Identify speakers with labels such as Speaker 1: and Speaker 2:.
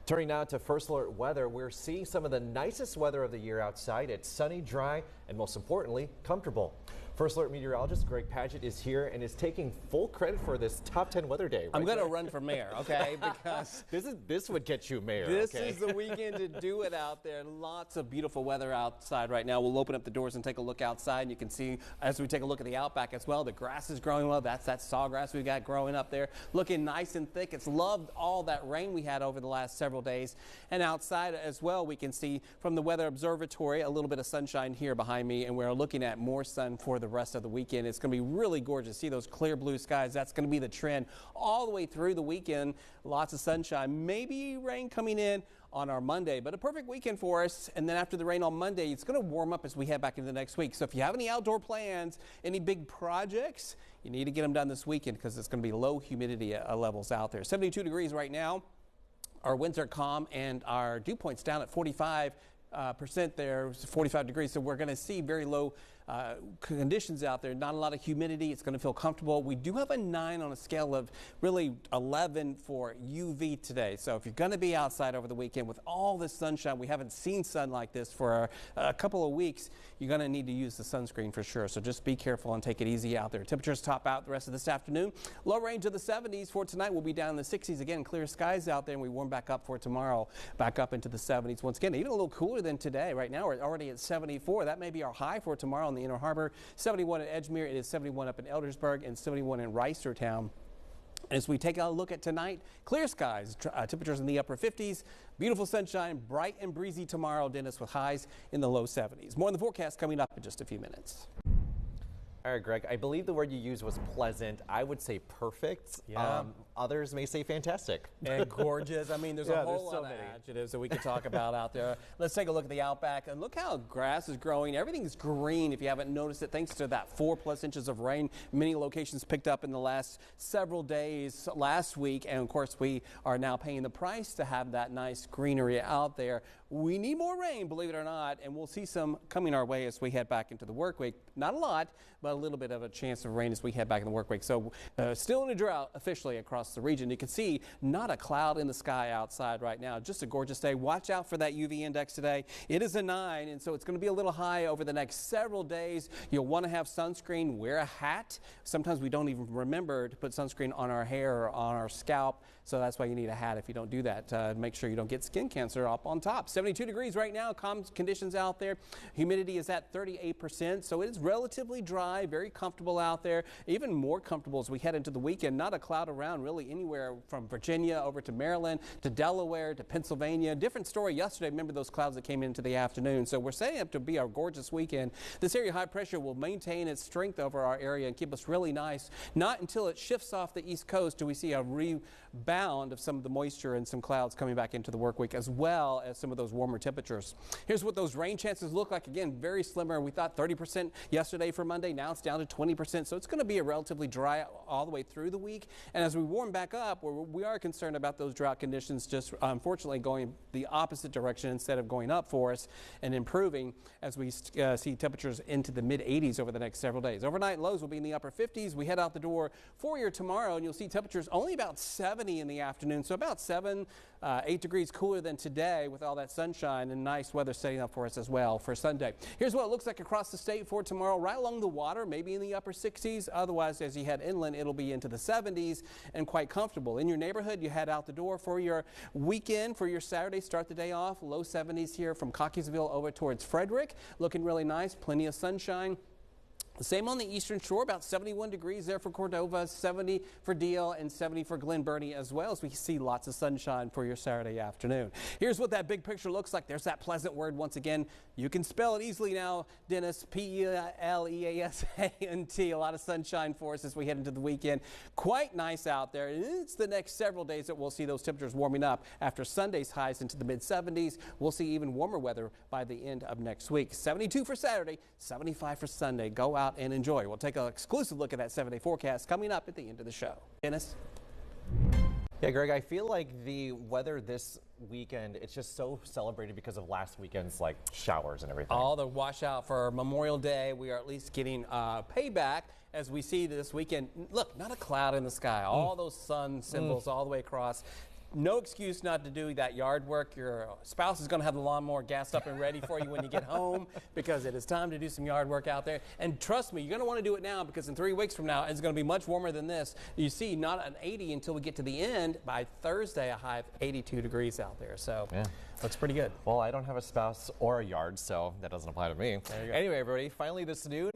Speaker 1: Turning now to First Alert weather, we're seeing some of the nicest weather of the year outside. It's sunny, dry, and most importantly, comfortable. First Alert meteorologist Greg Padgett is here and is taking full credit for this top 10 weather day.
Speaker 2: I'm going to run for mayor, okay? Because
Speaker 1: this would get you mayor.
Speaker 2: This is the weekend to do it out there. Lots of beautiful weather outside right now. We'll open up the doors and take a look outside, and you can see as we take a look at the outback as well, the grass is growing well. That's that sawgrass we got growing up there, looking nice and thick. It's loved all that rain we had over the last several days. And outside as well, we can see from the Weather Observatory a little bit of sunshine here behind me, and we're looking at more sun for the rest of the weekend. It's going to be really gorgeous. See those clear blue skies? That's going to be the trend all the way through the weekend. Lots of sunshine, maybe rain coming in on our Monday, but a perfect weekend for us. And then after the rain on Monday, it's going to warm up as we head back into the next week. So if you have any outdoor plans, any big projects, you need to get them done this weekend because it's going to be low humidity levels out there. 72 degrees right now. Our winds are calm and our dew point's down at 45% there, 45 degrees. So we're going to see very low conditions out there. Not a lot of humidity. It's going to feel comfortable. We do have a 9 on a scale of really 11 for UV today. So if you're going to be outside over the weekend with all this sunshine, we haven't seen sun like this for a couple of weeks, you're going to need to use the sunscreen for sure. So just be careful and take it easy out there. Temperatures top out the rest of this afternoon. Low range of the 70s for tonight. We'll be down in the 60s again. Clear skies out there, and we warm back up for tomorrow. Back up into the 70s once again. Even a little cooler than today. Right now we're already at 74. That may be our high for tomorrow in the Inner Harbor. 71 at Edgemere. It is 71 up in Eldersburg and 71 in Reisterstown. As we take a look at tonight, clear skies, temperatures in the upper 50s, beautiful sunshine, bright and breezy tomorrow, Dennis, with highs in the low 70s. More on the forecast coming up in just a few minutes.
Speaker 1: All right, Greg, I believe the word you used was pleasant. I would say perfect.
Speaker 2: Yeah.
Speaker 1: Others may say fantastic.
Speaker 2: And gorgeous. I mean, there's a whole
Speaker 1: so
Speaker 2: lot of
Speaker 1: many
Speaker 2: adjectives that we could talk about out there. Let's take a look at the outback and look how grass is growing. Everything's green if you haven't noticed it, thanks to that 4+ inches of rain. Many locations picked up in the last several days last week. And of course, we are now paying the price to have that nice greenery out there. We need more rain, believe it or not, and we'll see some coming our way as we head back into the work week. Not a lot, but a little bit of a chance of rain as we head back in the work week. So still in a drought officially across the region. You can see not a cloud in the sky outside right now. Just a gorgeous day. Watch out for that UV index today. It is a 9, and so it's going to be a little high over the next several days. You'll want to have sunscreen, wear a hat. Sometimes we don't even remember to put sunscreen on our hair or on our scalp, so that's why you need a hat if you don't do that. Make sure you don't get skin cancer up on top. 72 degrees right now, calm conditions out there. Humidity is at 38%, so it is relatively dry, very comfortable out there. Even more comfortable as we head into the weekend. Not a cloud around really anywhere from Virginia over to Maryland to Delaware to Pennsylvania. Different story yesterday. Remember those clouds that came into the afternoon. So we're setting up to be a gorgeous weekend. This area high pressure will maintain its strength over our area and keep us really nice. Not until it shifts off the east coast do we see a rebound of some of the moisture and some clouds coming back into the work week, as well as some of those warmer temperatures. Here's what those rain chances look like. Again, very slimmer. We thought 30% yesterday for Monday. Now it's down to 20%. So it's going to be a relatively dry all the way through the week. And as we warm back up, we are concerned about those drought conditions just unfortunately going the opposite direction instead of going up for us and improving as we see temperatures into the mid 80s over the next several days. Overnight lows will be in the upper 50s. We head out the door for you tomorrow, and you'll see temperatures only about 70 in the afternoon. So about 8 degrees cooler than today with all that sunshine and nice weather setting up for us as well for Sunday. Here's what it looks like across the state for tomorrow. Right along the water, maybe in the upper 60s. Otherwise, as you head inland, it'll be into the 70s and quite comfortable. In your neighborhood, you head out the door for your weekend, for your Saturday. Start the day off. Low 70s here from Cockeysville over towards Frederick. Looking really nice. Plenty of sunshine. The same on the eastern shore, about 71 degrees there for Cordova, 70 for Deal, and 70 for Glen Burnie as well, as we see lots of sunshine for your Saturday afternoon. Here's what that big picture looks like. There's that pleasant word once again. You can spell it easily now, Dennis, P-E-L-E-A-S-A-N-T. A lot of sunshine for us as we head into the weekend. Quite nice out there. It's the next several days that we'll see those temperatures warming up. After Sunday's highs into the mid-70s, we'll see even warmer weather by the end of next week. 72 for Saturday, 75 for Sunday. Go out and enjoy. We'll take an exclusive look at that 7-day forecast coming up at the end of the show. Dennis?
Speaker 1: Yeah, Greg, I feel like the weather this weekend, it's just so celebrated because of last weekend's like showers and everything.
Speaker 2: All the washout for Memorial Day. We are at least getting payback as we see this weekend. Look, not a cloud in the sky. All those sun symbols all the way across. no excuse not to do that yard work. Your spouse is going to have the lawnmower gassed up and ready for you when you get home, because it is time to do some yard work out there. And trust me, you're going to want to do it now, because in 3 weeks from now, it's going to be much warmer than this. You see, not an 80 until we get to the end. By Thursday, a high of 82 degrees out there. So looks pretty good.
Speaker 1: Well, I don't have a spouse or a yard, so that doesn't apply to me.
Speaker 2: There you go.
Speaker 1: Anyway, everybody, finally this noon,